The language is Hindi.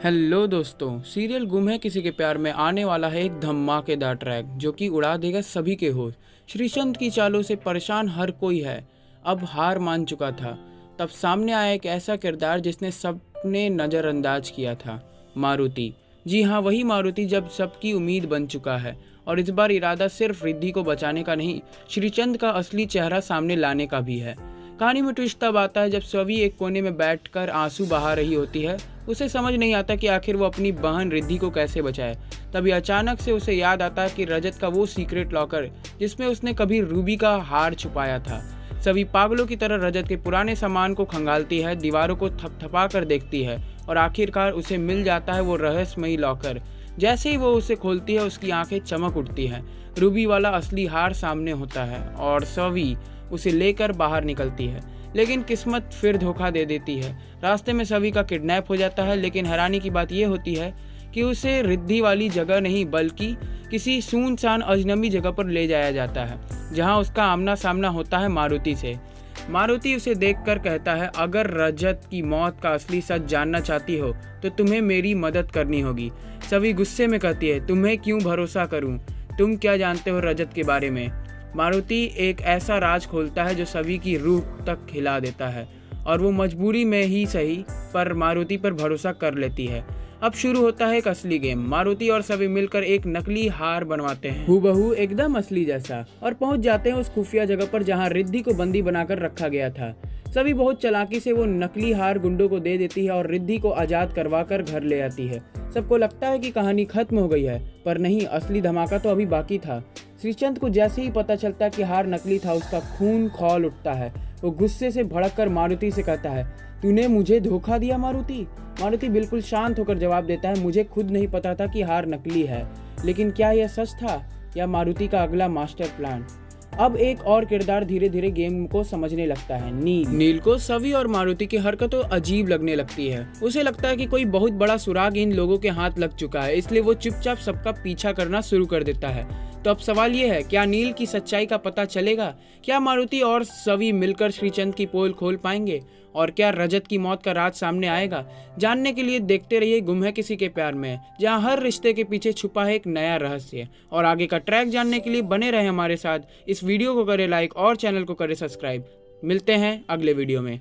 हेलो दोस्तों, सीरियल गुम है किसी के प्यार में आने वाला है एक धमाकेदार ट्रैक जो कि उड़ा देगा सभी के होश। श्रीचंद की चालों से परेशान हर कोई है, अब हार मान चुका था। तब सामने आया एक ऐसा किरदार जिसने सबने नज़रअंदाज किया था, मारुति। जी हाँ, वही मारुति जब सबकी उम्मीद बन चुका है और इस बार इरादा सिर्फ रिद्धि को बचाने का नहीं, श्रीचंद का असली चेहरा सामने लाने का भी है। कहानी में ट्विस्ट तब आता है जब सवी एक कोने में बैठकर आंसू बहा रही होती है। उसे समझ नहीं आता कि आखिर वो अपनी बहन रिद्धि को कैसे बचाए। तभी अचानक से उसे याद आता है कि रजत का वो सीक्रेट लॉकर जिसमें उसने कभी रूबी का हार छुपाया था। सभी पागलों की तरह रजत के पुराने सामान को खंगालती है, दीवारों को थपथपा कर देखती है और आखिरकार उसे मिल जाता है वो रहस्यमयी लॉकर। जैसे ही वो उसे खोलती है उसकी आंखें चमक उठती हैं। रूबी वाला असली हार सामने होता है और सवी उसे लेकर बाहर निकलती है, लेकिन किस्मत फिर धोखा दे देती है। रास्ते में सभी का किडनैप हो जाता है, लेकिन हैरानी की बात यह होती है कि उसे रिद्धि वाली जगह नहीं बल्कि किसी सुनसान अजनबी जगह पर ले जाया जाता है, जहां उसका आमना सामना होता है मारुति से। मारुति उसे देखकर कहता है, अगर रजत की मौत का असली सच जानना चाहती हो तो तुम्हें मेरी मदद करनी होगी। सभी गुस्से में कहती है, तुम्हें क्यों भरोसा करूं? तुम क्या जानते हो रजत के बारे में? मारुति एक ऐसा राज खोलता है जो सभी की रूह तक हिला देता है और वो मजबूरी में ही सही पर मारुति पर भरोसा कर लेती है। अब शुरू होता है एक असली गेम। मारुति और सभी मिलकर एक नकली हार बनवाते हैं, हूबहू एकदम असली जैसा, और पहुंच जाते हैं उस खुफिया जगह पर जहां रिद्धि को बंदी बनाकर रखा गया था। सभी बहुत चालाकी से वो नकली हार गुंडों को दे देती है और रिद्धि को आजाद करवाकर घर ले आती है। सबको लगता है कि कहानी खत्म हो गई है, पर नहीं, असली धमाका तो अभी बाकी था। श्रीचंद को जैसे ही पता चलता है कि हार नकली था, उसका खून खौल उठता है। वो गुस्से से भड़ककर मारुति से कहता है, तूने मुझे धोखा दिया मारुति। मारुति बिल्कुल शांत होकर जवाब देता है, मुझे खुद नहीं पता था कि हार नकली है, लेकिन क्या यह सच था या मारुति का अगला मास्टर प्लान? अब एक और किरदार धीरे धीरे गेम को समझने लगता है, नील। नील को सवी और मारुति की हरकतें अजीब लगने लगती है। उसे लगता है कि कोई बहुत बड़ा सुराग इन लोगों के हाथ लग चुका है, इसलिए वो चुपचाप सबका पीछा करना शुरू कर देता है। तो अब सवाल ये है, क्या नील की सच्चाई का पता चलेगा? क्या मारुति और सवी मिलकर श्रीचंद की पोल खोल पाएंगे? और क्या रजत की मौत का राज सामने आएगा? जानने के लिए देखते रहिए गुम है किसी के प्यार में, जहां हर रिश्ते के पीछे छुपा है एक नया रहस्य। और आगे का ट्रैक जानने के लिए बने रहे हमारे साथ। इस वीडियो को करें लाइक और चैनल को करें सब्सक्राइब। मिलते हैं अगले वीडियो में।